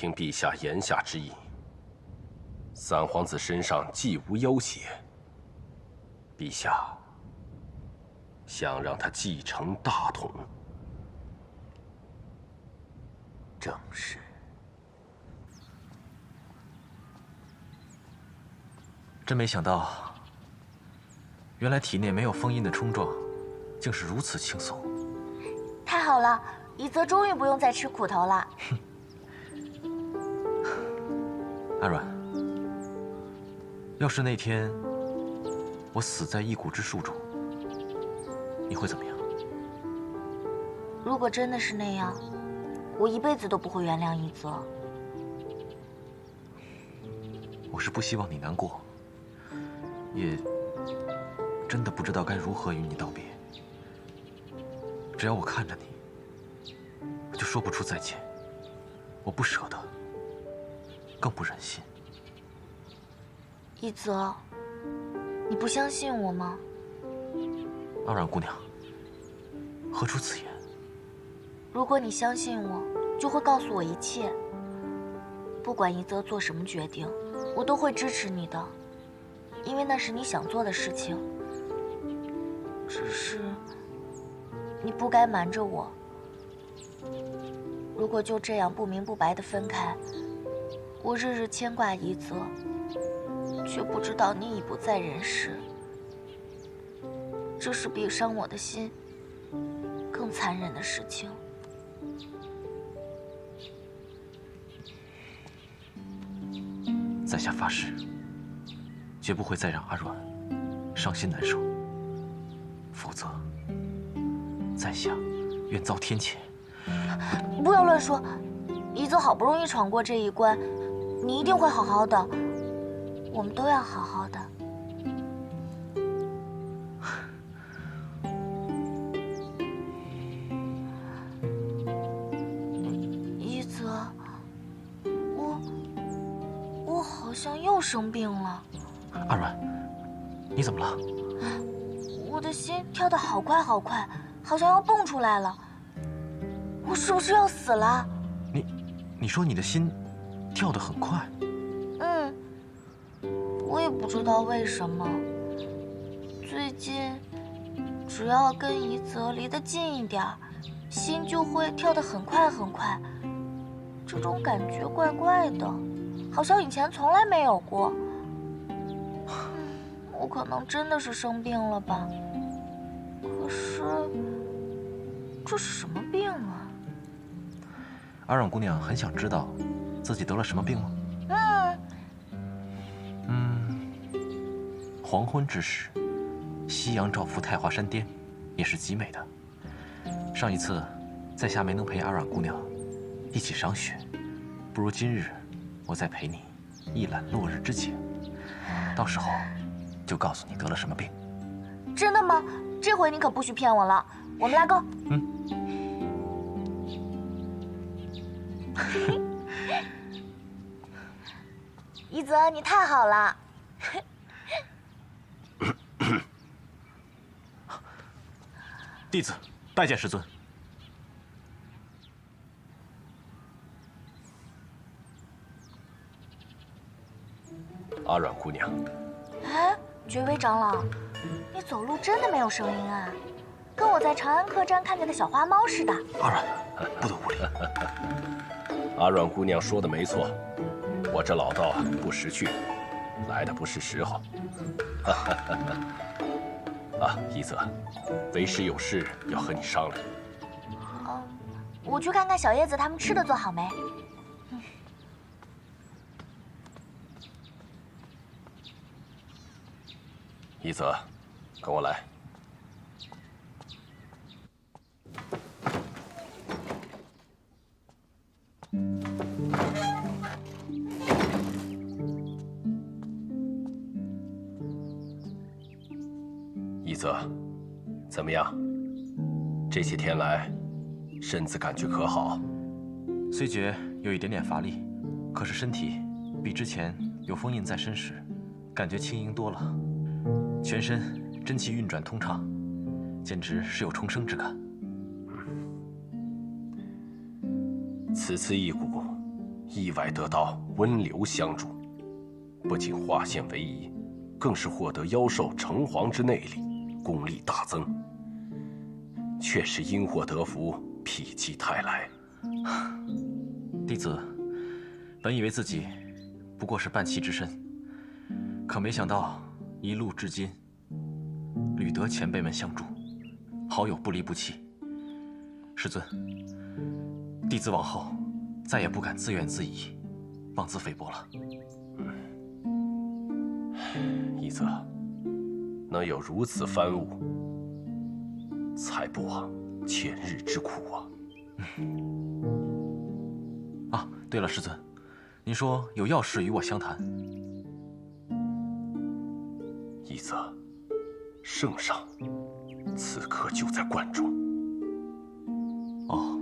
听陛下言下之意，三皇子身上既无妖邪，陛下想让他继承大统。正是。真没想到，原来体内没有封印的冲撞，竟是如此轻松。太好了，夷则终于不用再吃苦头了。阿软，要是那天我死在一谷之树中，你会怎么样？如果真的是那样，我一辈子都不会原谅夷则。我是不希望你难过，也真的不知道该如何与你道别。只要我看着你，我就说不出再见。我不舍得，更不忍心。夷则，你不相信我吗？阿软姑娘，何出此言？如果你相信我，就会告诉我一切。不管夷则做什么决定，我都会支持你的，因为那是你想做的事情。只是，你不该瞒着我。如果就这样不明不白地分开，我日日牵挂夷则，却不知道你已不在人世，这是比伤我的心更残忍的事情。在下发誓，绝不会再让阿软伤心难受，否则，在下愿遭天谴。不要乱说，夷则好不容易闯过这一关，你一定会好好的，我们都要好好的。夷则，我好像又生病了。阿软，你怎么了？我的心跳得好快好快，好像要蹦出来了。我是不是要死了？你说你的心跳得很快？嗯，我也不知道为什么，最近只要跟夷则离得近一点，心就会跳得很快很快。这种感觉怪怪的，好像以前从来没有过。我可能真的是生病了吧？可是，这是什么病啊？阿软姑娘很想知道自己得了什么病吗？黄昏之时，夕阳照拂太华山巅，也是极美的。上一次，在下没能陪阿软姑娘一起赏雪，不如今日我再陪你一览落日之景，到时候就告诉你得了什么病。真的吗？这回你可不许骗我了。我们拉钩。夷则，你太好了。弟子拜见师尊。阿软姑娘，哎，觉微长老，你走路真的没有声音啊，跟我在长安客栈看见的小花猫似的。阿软，不得无礼。阿软姑娘说的没错，我这老道不识趣，来的不是时候。啊，夷则，为师有事要和你商量。我去看看小叶子他们吃的做好没。夷则，跟我来。夷则，怎么样？这些天来，身子感觉可好？虽觉有一点点乏力，可是身体比之前有封印在身时，感觉轻盈多了，全身真气运转通畅，简直是有重生之感。此次一鼓，意外得到温流相助，不仅化险为夷，更是获得妖兽城隍之内力，功力大增。确实因祸得福，否极泰来。弟子本以为自己不过是半期之身，可没想到一路至今，屡得前辈们相助，好友不离不弃。师尊，弟子往后再也不敢自怨自艾，妄自菲薄了。一泽，能有如此帆物，才不枉前日之苦啊！啊，对了，师尊，您说有要事与我相谈。一泽，圣上此刻就在观中。哦。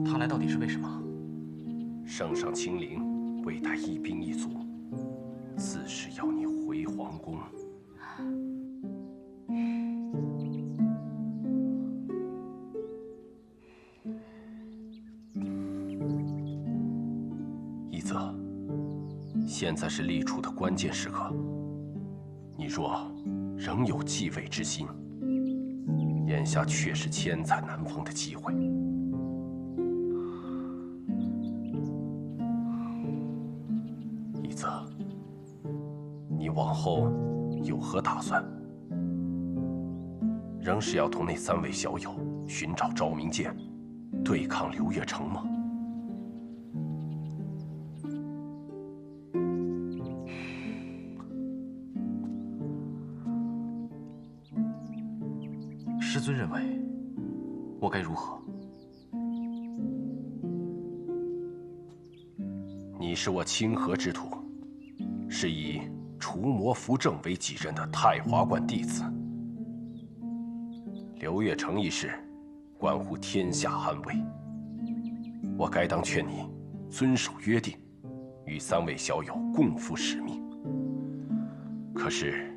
他来到底是为什么？圣上亲临，未带一兵一卒，自是要你回皇宫。一泽，现在是立储的关键时刻，你若仍有继位之心，眼下却是千载难逢的机会。一泽，你往后有何打算？仍是要同那3位小友寻找昭明剑，对抗刘月成吗？师尊认为，我该如何？你是我清河之徒，是以除魔扶正为己任的太华观弟子。刘月成一事，关乎天下安危，我该当劝你遵守约定，与3位小友共赴使命。可是，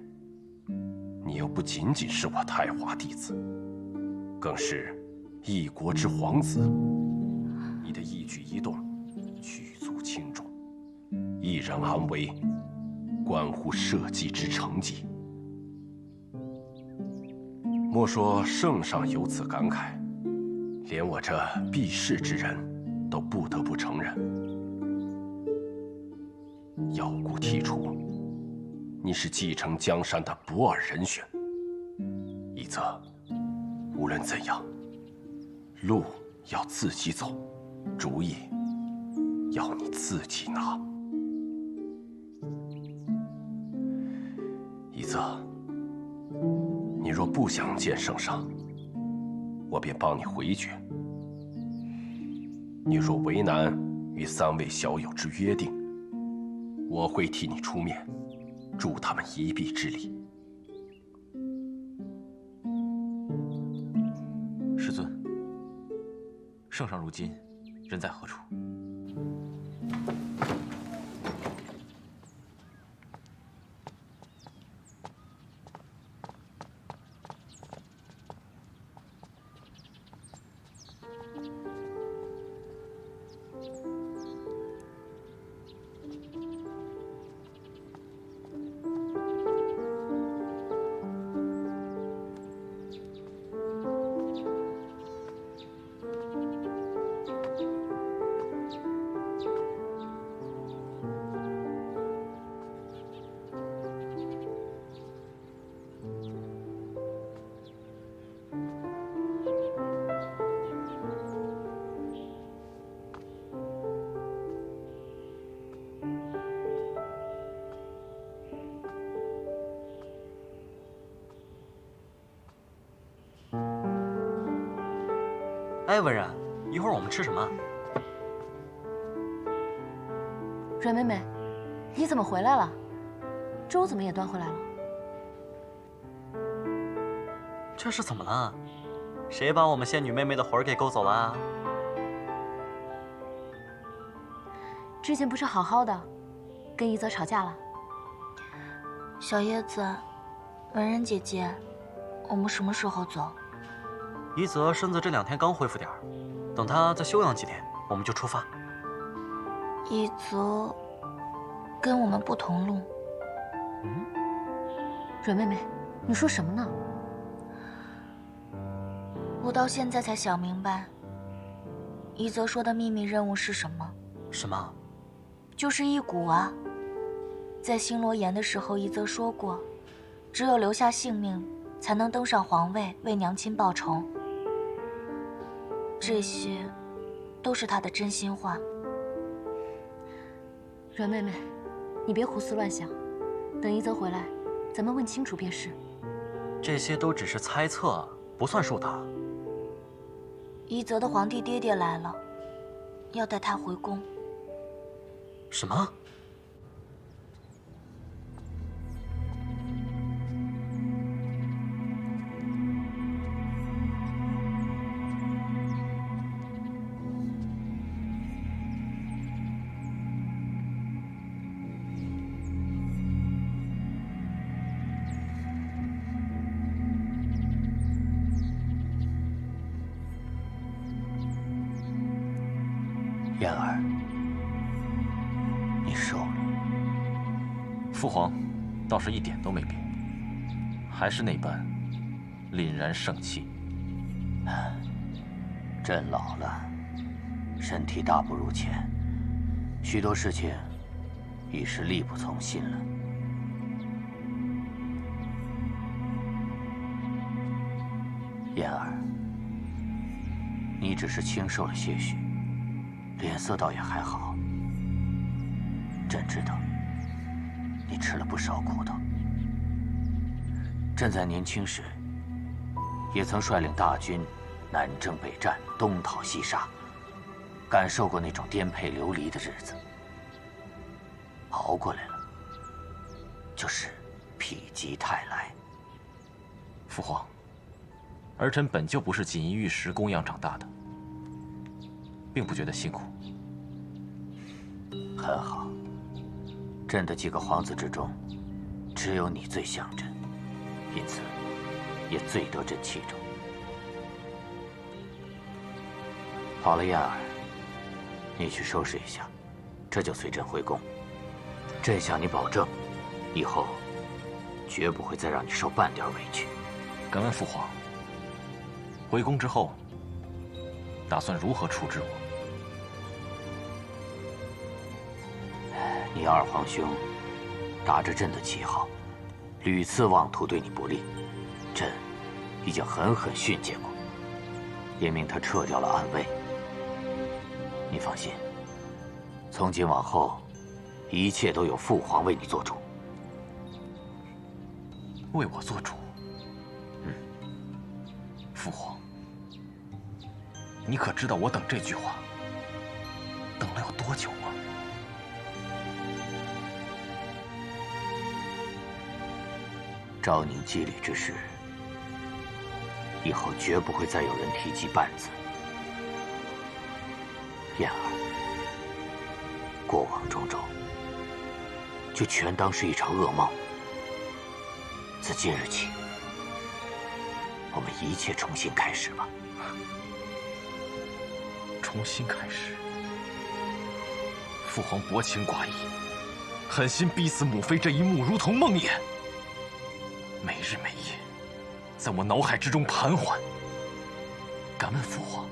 你又不仅仅是我太华弟子，更是一国之皇子，你的一举一动举足轻重，一人安危，关乎社稷之成绩。莫说圣上有此感慨，连我这避世之人都不得不承认，妖骨剔除，你是继承江山的不二人选。一泽，无论怎样，路要自己走，主意要你自己拿。一泽，你若不想见圣上，我便帮你回绝；你若为难与3位小友之约定，我会替你出面，助他们一臂之力。师尊，圣上如今人在何处？哎，文然，一会儿我们吃什么？阮妹妹，你怎么回来了？粥怎么也端回来了？这是怎么了？谁把我们仙女妹妹的魂儿给勾走了啊？之前不是好好的，跟一泽吵架了？小叶子，文人姐姐，我们什么时候走？一泽身子这2天刚恢复点儿，等他再休养几天，我们就出发。一泽跟我们不同路。蕊妹妹，你说什么呢？我到现在才想明白，一泽说的秘密任务是什么？什么？就是一蛊啊！在星罗岩的时候，一泽说过，只有留下性命，才能登上皇位，为娘亲报仇。这些，都是他的真心话。蕊妹妹，你别胡思乱想，等一泽回来，咱们问清楚便是。这些都只是猜测，不算数的。一泽的皇帝爹爹来了，要带他回宫。什么？燕儿，你瘦了。父皇倒是一点都没变，还是那般凛然盛气。朕老了，身体大不如前，许多事情已是力不从心了。燕儿，你只是清瘦了些许，脸色倒也还好。朕知道，你吃了不少苦头。朕在年轻时，也曾率领大军南征北战，东讨西杀，感受过那种颠沛流离的日子。熬过来了，就是否极泰来。父皇，儿臣本就不是锦衣玉食供养长大的，并不觉得辛苦。很好，朕的几个皇子之中，只有你最像朕，因此也最得朕器重。好了，燕儿，你去收拾一下，这就随朕回宫。朕向你保证，以后绝不会再让你受半点委屈。敢问父皇，回宫之后，打算如何处置我？你二皇兄打着朕的旗号，屡次妄图对你不利，朕已经狠狠训诫过，也命他撤掉了暗卫。你放心，从今往后，一切都有父皇为你做主。为我做主？父皇，你可知道我等这句话等了有多久吗？昭宁羁旅之事，以后绝不会再有人提及半字。燕儿，过往种种，就全当是一场噩梦。自今日起，我们一切重新开始吧。重新开始。父皇薄情寡义，狠心逼死母妃这一幕，如同梦魇，每日每夜，在我脑海之中盘桓。敢问父皇，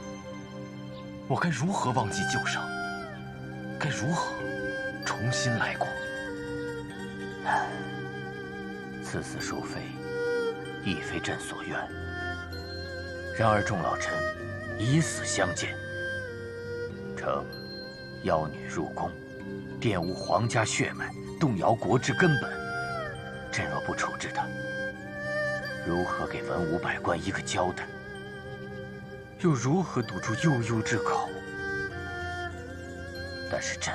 我该如何忘记旧伤？该如何重新来过？此死淑妃，亦非朕所愿。然而众老臣以死相见，称妖女入宫，玷污皇家血脉，动摇国之根本。朕若不处置她，如何给文武百官一个交代？又如何堵住悠悠之口？但是朕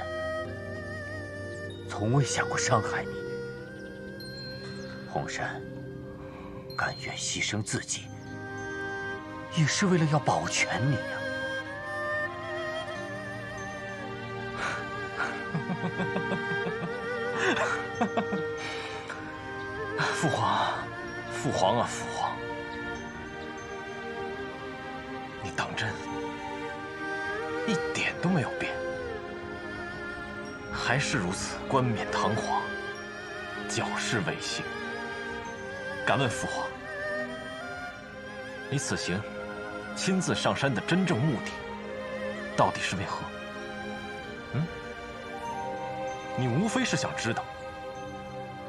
从未想过伤害你。红珊甘愿牺牲自己，也是为了要保全你呀。父皇，父皇啊，父皇，你当真一点都没有变，还是如此冠冕堂皇，矫饰违信。敢问父皇，你此行亲自上山的真正目的，到底是为何？你无非是想知道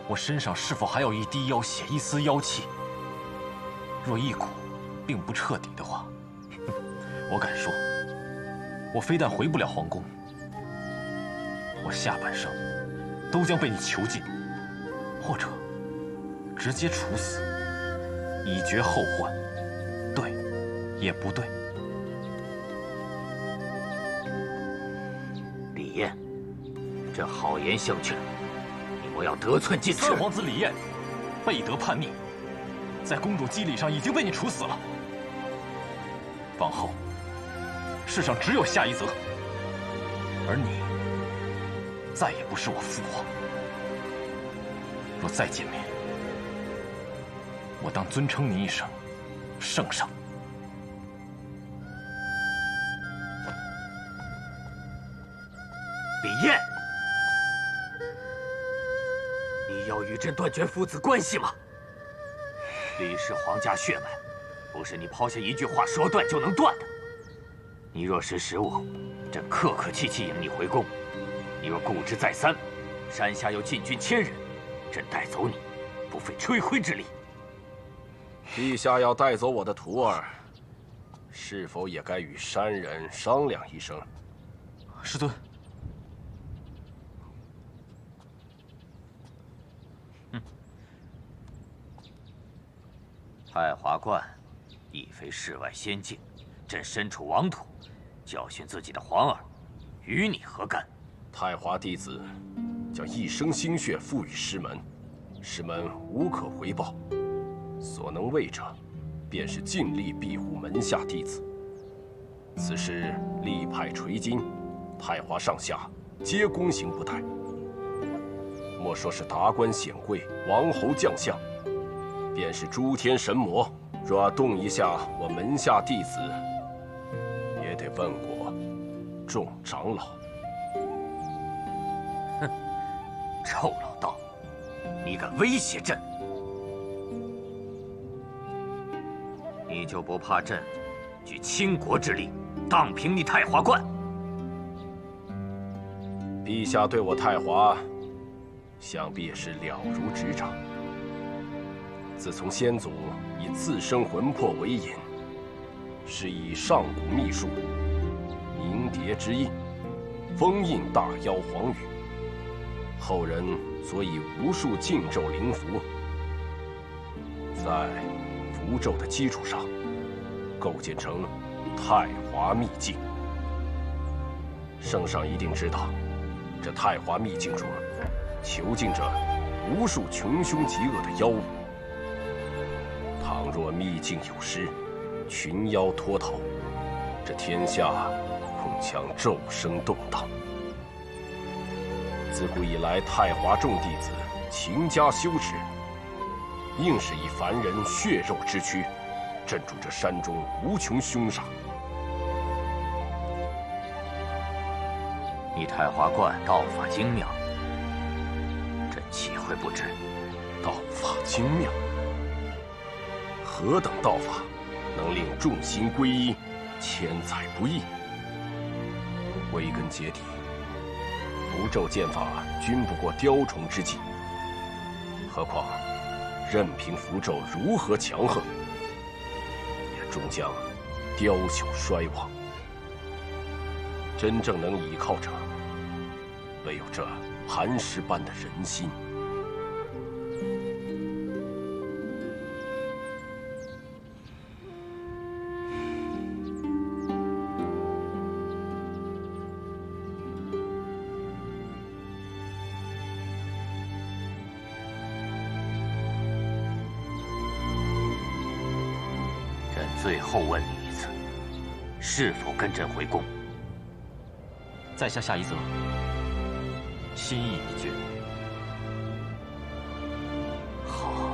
我身上是否还有一滴妖血、一丝妖气。若一股并不彻底的话，我敢说，我非但回不了皇宫，我下半生都将被你囚禁，或者直接处死，以绝后患。对，也不对。李彦，这好言相劝，你莫要得寸进尺。三皇子李彦背德叛逆，在公主祭礼上已经被你处死了。往后，世上只有下一泽，而你再也不是我父皇。若再见面，我当尊称你一声圣上。李彦，你要与朕断绝父子关系吗？李氏皇家血脉，不是你抛下一句话说断就能断的。你若识时务，朕客客气气迎你回宫；你若固执再三，山下有禁军1000人，朕带走你，不费吹灰之力。陛下要带走我的徒儿，是否也该与山人商量一声？师尊。太华观亦非世外仙境，朕身处王土，教训自己的皇儿，与你何干？太华弟子将一生心血付与师门，师门无可回报，所能为者，便是尽力庇护门下弟子。此事力派垂金，太华上下皆躬行不怠。莫说是达官显贵、王侯将相，便是诸天神魔，若要动一下我门下弟子，也得问过众长老。哼，臭老道，你敢威胁朕？你就不怕朕举倾国之力荡平你太华观？陛下对我太华，想必也是了如指掌。自从先祖以自身魂魄为引，是以上古秘术冥蝶之印封印大妖黄羽，后人所以无数禁咒灵符，在符咒的基础上构建成太华秘境。圣上一定知道，这太华秘境中囚禁着无数穷凶极恶的妖物。倘若秘境有失，群妖脱逃，这天下恐将骤生动荡。自古以来，太华众弟子勤加修持，硬是以凡人血肉之躯镇住这山中无穷凶煞。你太华观道法精妙，朕岂会不知？道法精妙，何等道法，能令众心归一，千载不易？归根结底，符咒剑法均不过雕虫之技。何况，任凭符咒如何强横，也终将雕朽衰亡。真正能倚靠者，唯有这磐石般的人心。朕最后问你一次，是否跟朕回宫？在下下一则，心意已决。好。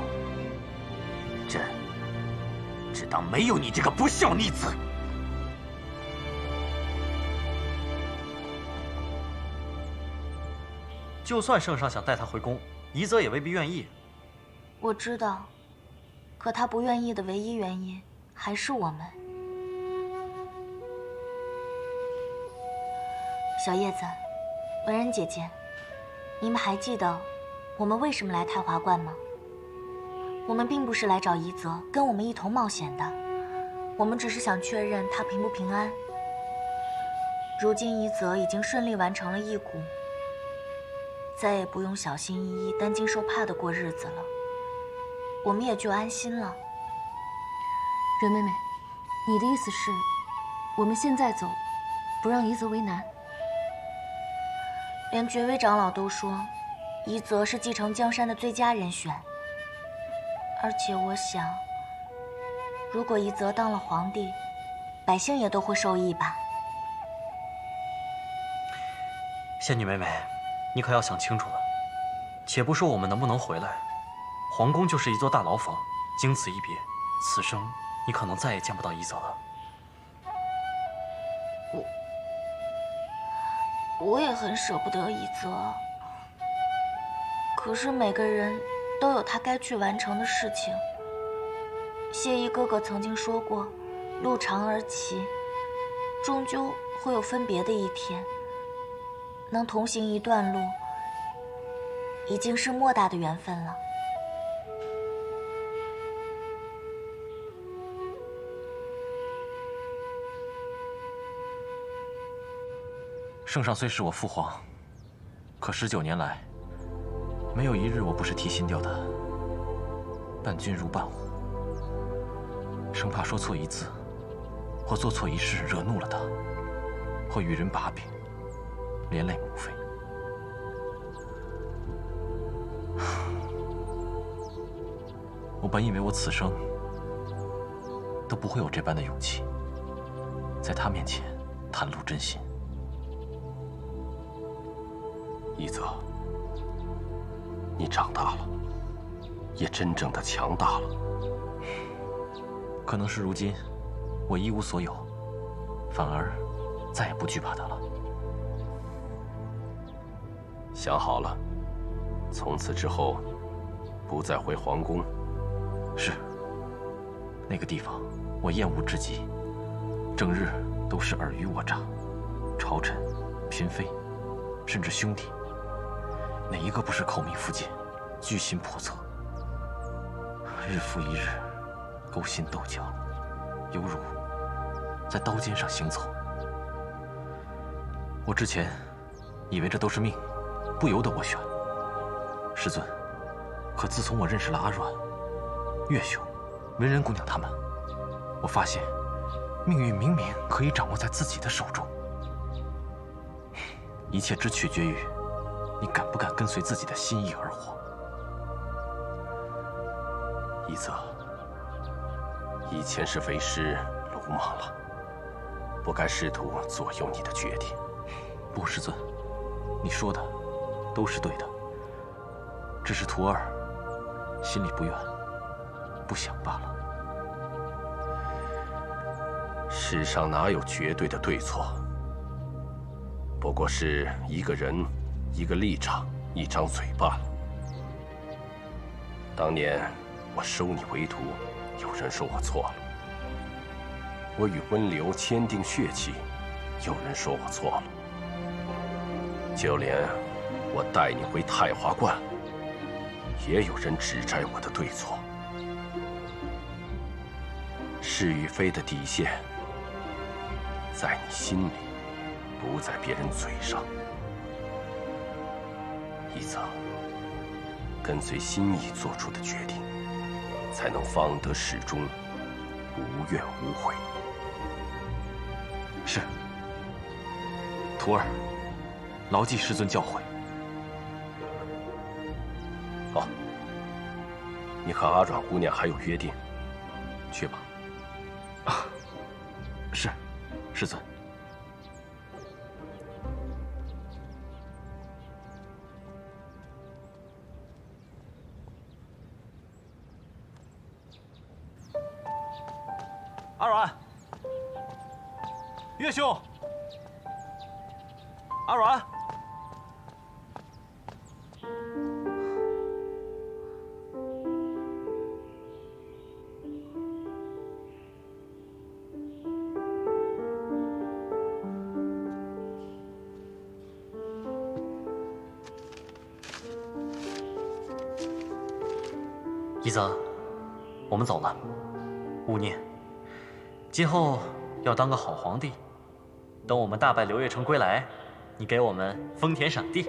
当没有你这个不孝逆子。就算圣上想带他回宫，夷则也未必愿意。我知道，可他不愿意的唯一原因还是我们。小叶子，文人姐姐，你们还记得我们为什么来太华观吗？我们并不是来找夷则跟我们一同冒险的，我们只是想确认他平不平安。如今夷则已经顺利完成了异蛊，再也不用小心翼翼、担惊受怕的过日子了，我们也就安心了。任妹妹，你的意思是，我们现在走，不让夷则为难？连爵位长老都说，夷则是继承江山的最佳人选。而且我想，如果夷则当了皇帝，百姓也都会受益吧。仙女妹妹，你可要想清楚了。且不说我们能不能回来，皇宫就是一座大牢房，经此一别，此生你可能再也见不到夷则了。我也很舍不得夷则，可是每个人都有他该去完成的事情。谢衣哥哥曾经说过，路长而齐，终究会有分别的一天。能同行一段路，已经是莫大的缘分了。圣上虽是我父皇，可19年来，没有一日我不是提心吊胆，伴君如伴虎，生怕说错一字，或做错一事惹怒了他，或与人把柄，连累母妃。我本以为我此生都不会有这般的勇气，在他面前袒露真心。夷则，你长大了，也真正的强大了。可能是如今我一无所有，反而再也不惧怕他了。想好了，从此之后不再回皇宫。是，那个地方我厌恶至极，整日都是尔虞我诈，朝臣、嫔妃，甚至兄弟，哪一个不是口蜜腹剑，居心叵测，日复一日，勾心斗角，犹如在刀尖上行走。我之前以为这都是命，不由得我选。师尊，可自从我认识了阿阮、月兄、文人姑娘他们，我发现命运明明可以掌握在自己的手中，一切只取决于你敢不敢跟随自己的心意而活。夷则，以前是为师鲁莽了，不该试图左右你的决定。不，师尊，你说的都是对的，只是徒儿心里不愿，不想罢了。世上哪有绝对的对错？不过是一个人、一个立场、一张嘴罢了。当年我收你为徒，有人说我错了；我与温流签订血契，有人说我错了；就连我带你回太华观，也有人指摘我的对错。是与非的底线，在你心里，不在别人嘴上。夷则，跟随心意做出的决定，才能方得始终，无怨无悔。是，徒儿牢记师尊教诲。好，你和阿阮姑娘还有约定，去吧。是，师尊。阿软，岳兄，阿软。一泽，我们走了。勿念，今后要当个好皇帝。等我们大败刘月成归来，你给我们封田赏地，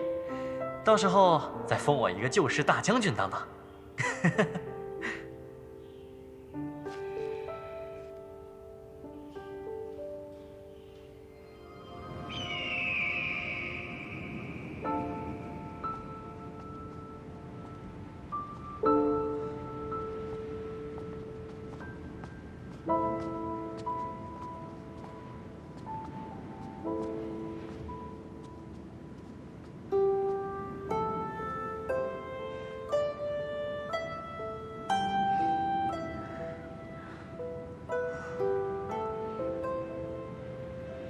到时候再封我一个救世大将军当当。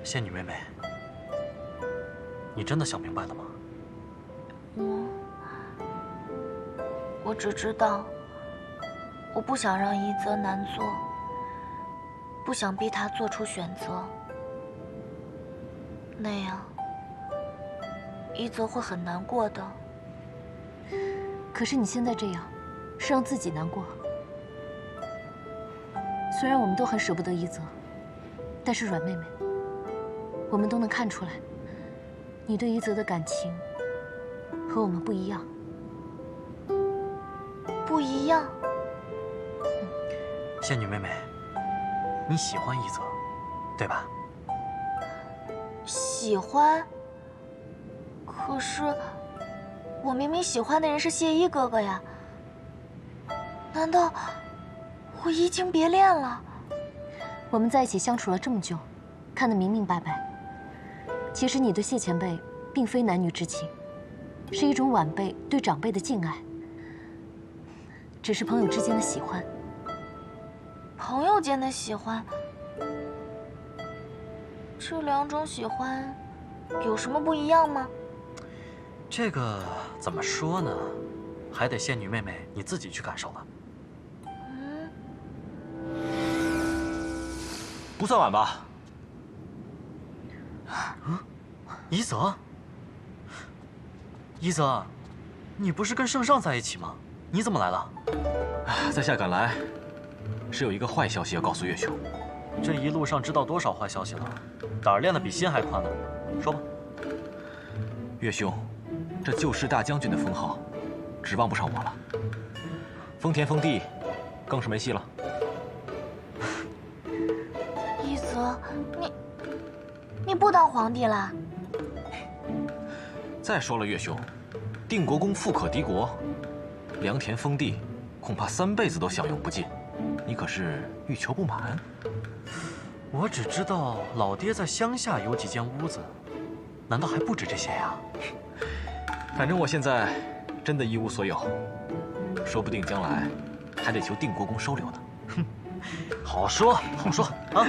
仙女妹妹，你真的想明白了吗？我只知道，我不想让一泽难做，不想逼他做出选择，那样一泽会很难过的。可是你现在这样，是让自己难过。虽然我们都很舍不得一泽，但是阮妹妹，我们都能看出来，你对一泽的感情和我们不一样。不一样？仙女妹妹，你喜欢一泽，对吧？喜欢？可是我明明喜欢的人是谢一哥哥呀，难道我移情别恋了？我们在一起相处了这么久，看得明明白白。其实你对谢前辈并非男女之情，是一种晚辈对长辈的敬爱，只是朋友之间的喜欢。朋友间的喜欢，这两种喜欢有什么不一样吗？这个怎么说呢？还得仙女妹妹你自己去感受了。不算晚吧？一泽，一泽，你不是跟圣上在一起吗？你怎么来了？在下赶来，是有一个坏消息要告诉岳兄。这一路上知道多少坏消息了，胆儿练得比心还宽呢。说吧。岳兄，这救世大将军的封号，指望不上我了。封田封地，更是没戏了。一泽，你不当皇帝啦？再说了，岳兄，定国公富可敌国，良田封地，恐怕3辈子都享用不尽。你可是欲求不满？我只知道老爹在乡下有几间屋子，难道还不止这些呀？反正我现在真的一无所有，说不定将来还得求定国公收留呢。哼，好说好说啊！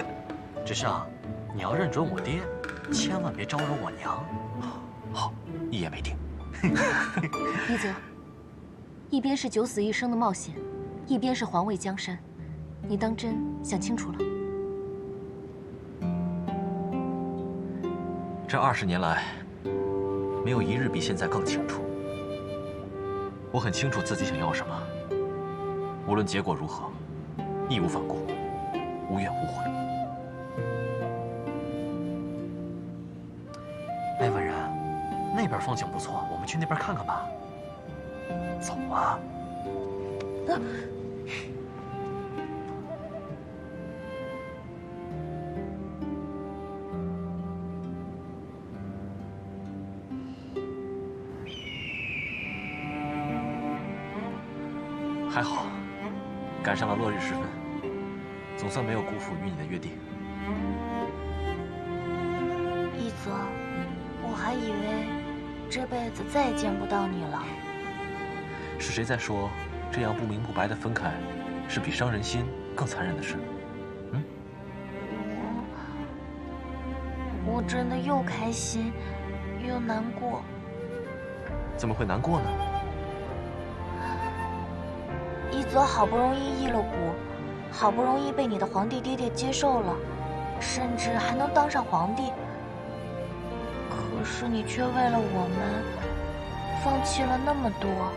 只是啊，你要认准我爹，千万别招惹我娘。好，一言为定。一泽，一边是九死一生的冒险，一边是环卫江山，你当真想清楚了？这20年来，没有一日比现在更清楚。我很清楚自己想要什么，无论结果如何，义无反顾，无怨无悔。哎，文然，那边风景不错，我们去那边看看吧。走啊！还好，赶上了落日时分，总算没有辜负与你的约定。一泽，我还以为这辈子再也见不到你了。是谁在说这样不明不白的分开，是比伤人心更残忍的事？我真的又开心又难过。怎么会难过呢？一泽好不容易易了蛊，好不容易被你的皇帝爹爹接受了，甚至还能当上皇帝。可是你却为了我们，放弃了那么多。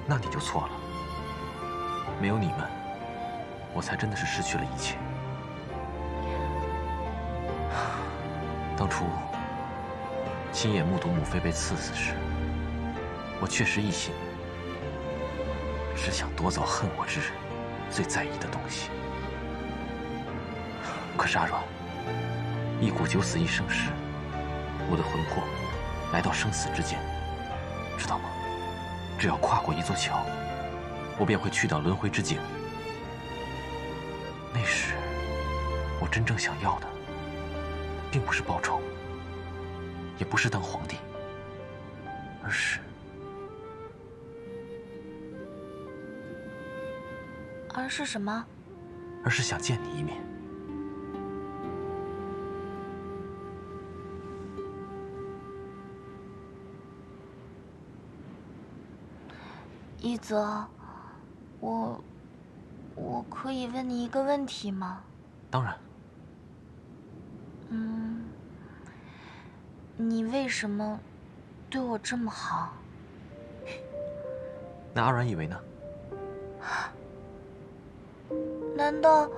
那你就错了。没有你们，我才真的是失去了一切。当初亲眼目睹母妃被赐死时，我确实一心只想夺走恨我之人最在意的东西。可是阿软，一蛊九死一生时，我的魂魄来到生死之间，知道吗？只要跨过一座桥，我便会去到轮回之境。那时，我真正想要的，并不是报仇，也不是当皇帝，而是什么？而是想见你一面。一泽，我可以问你一个问题吗？当然，你为什么对我这么好？那阿软以为呢？难道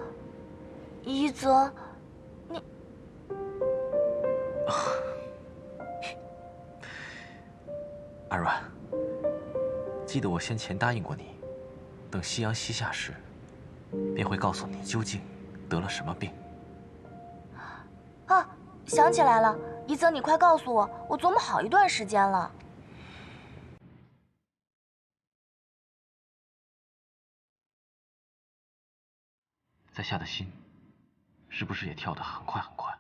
一泽，你阿软，记得我先前答应过你，等夕阳西下时，便会告诉你究竟得了什么病。啊，想起来了，一泽，你快告诉我，我琢磨好一段时间了。在下的心，是不是也跳得很快很快？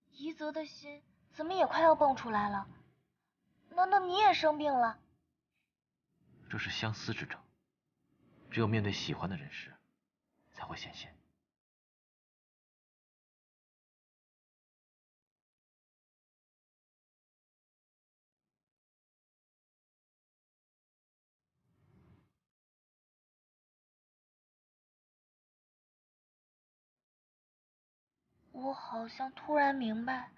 一泽的心怎么也快要蹦出来了？难道你也生病了？这是相思之症，只有面对喜欢的人时，才会显现。我好像突然明白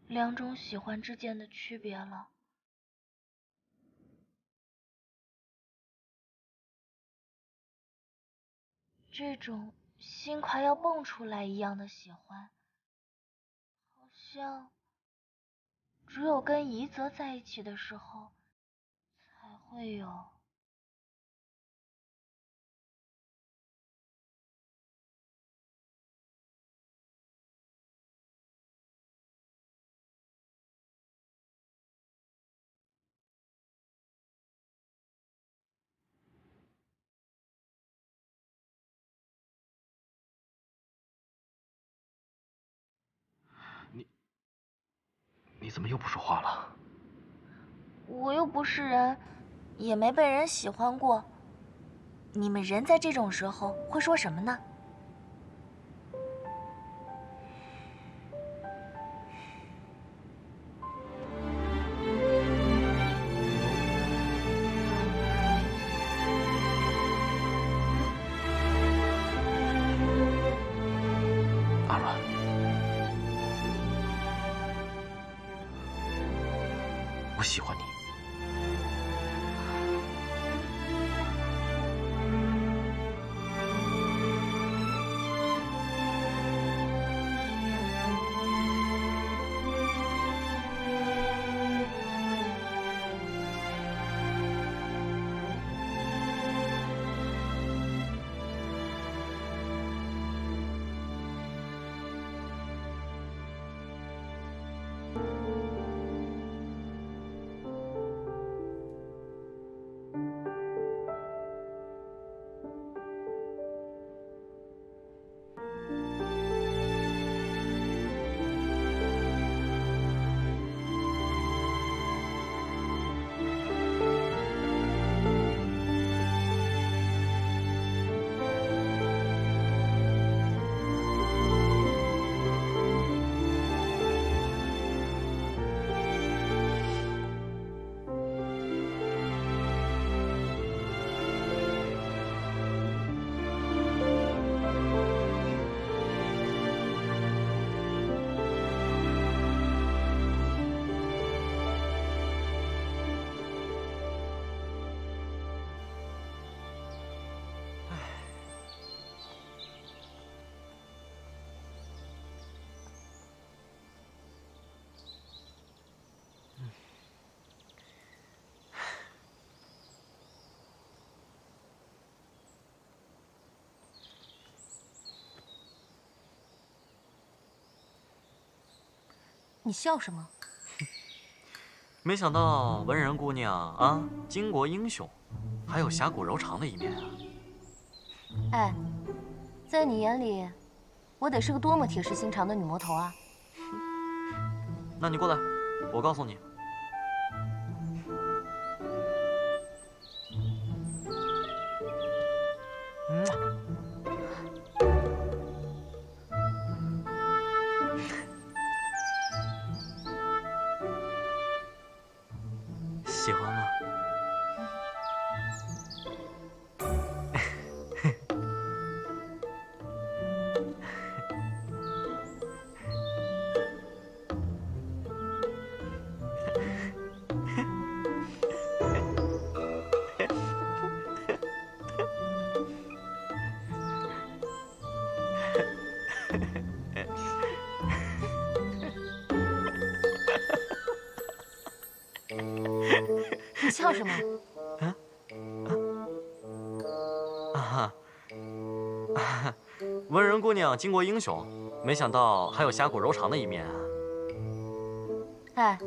两种喜欢之间的区别了。这种心快要蹦出来一样的喜欢，好像只有跟宜泽在一起的时候才会有。你怎么又不说话了？我又不是人，也没被人喜欢过。你们人在这种时候会说什么呢？阿软，我喜欢你。你笑什么？没想到文人姑娘啊，巾帼英雄，还有侠骨柔肠的一面啊！哎，在你眼里，我得是个多么铁石心肠的女魔头啊！那你过来，我告诉你。喜欢吗？你笑什么？文人姑娘巾帼英雄，没想到还有侠骨柔肠的一面啊！哎，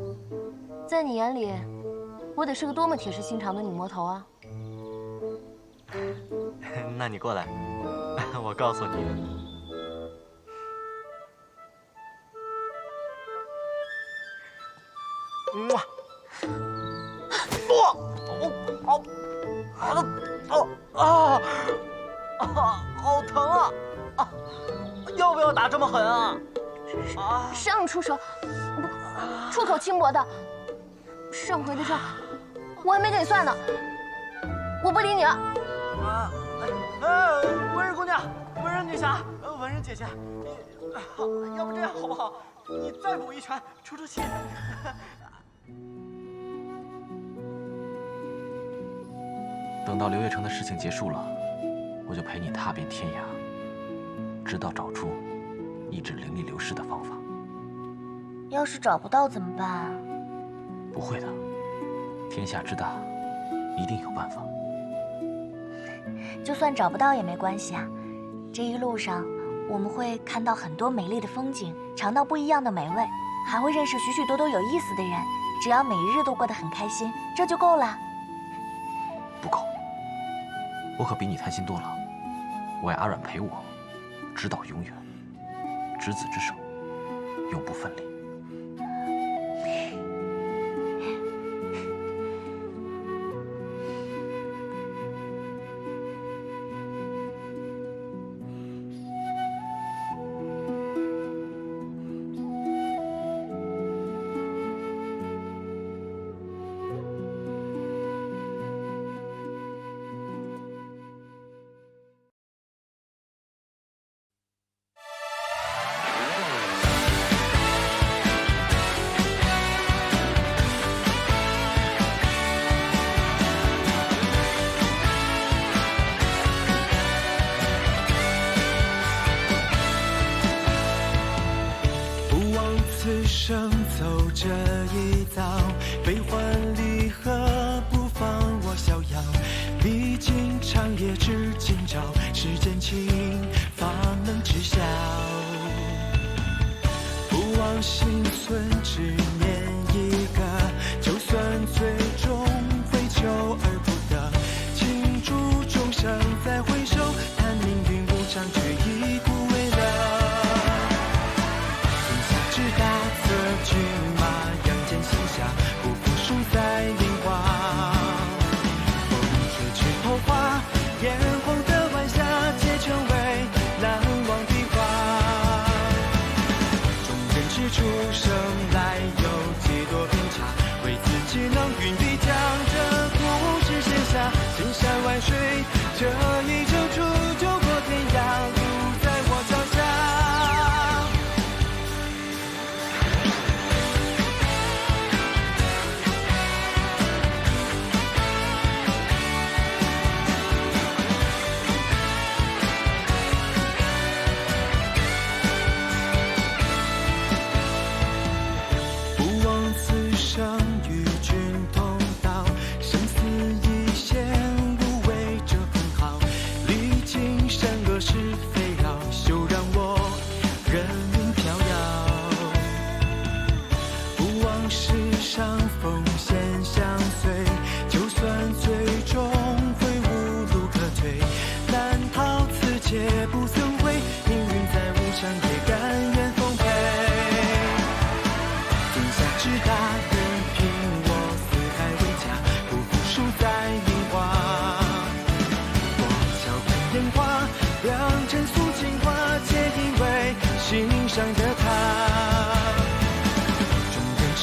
在你眼里，我得是个多么铁石心肠的女魔头啊！那你过来，我告诉你。好疼啊！要不要打这么狠啊？谁让你出手？出口轻薄的。上回的账我还没跟你算呢。我不理你了。文人姑娘，文人女侠，文人姐姐，要不这样好不好？你再补一拳，出气。等到刘月成的事情结束了，我就陪你踏遍天涯，直到找出抑制灵力流失的方法。要是找不到怎么办啊？不会的，天下之大，一定有办法。就算找不到也没关系啊，这一路上我们会看到很多美丽的风景，尝到不一样的美味，还会认识许许多多有意思的人。只要每一日都过得很开心，这就够了。不够，我可比你贪心多了。我要阿软陪我，直到永远，执子之手，永不分离。生走这一遭，悲欢离合，不放我逍遥。历经长夜知今朝，世间情，方能知晓。不忘心存，只念一个，就算最终追求而不得，倾注众生再回首，叹命运无常，却已枯萎了。志大策骏马，扬剑行侠，不负输在林华。风吹枝头花，艳红的晚霞，皆成为难忘的画。众人之初生来有几多偏差，为自己能云地将这故事写下。千山万水，这一程出就过天涯，路在我脚下。不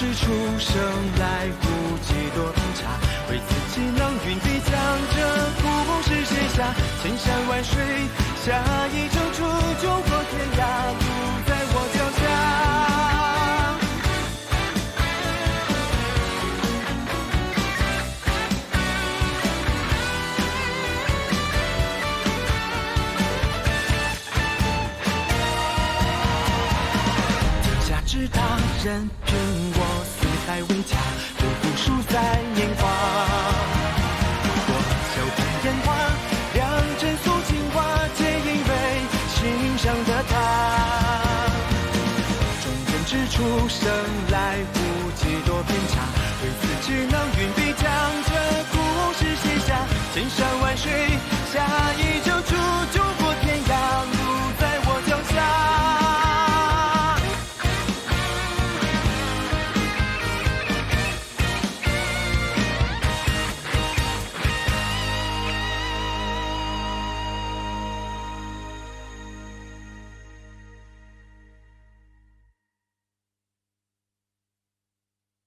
之初生来无几多偏差，为自己能云笔将这故事写下。千山万水，下一程出救过天涯，路在我脚下。是大人凭我四海为家，不负输在年华。我笑看烟花，两针素情话，皆因为心上的他。中间之初生来无几多偏差，为此只能云笔将这故事写下。千山万水，下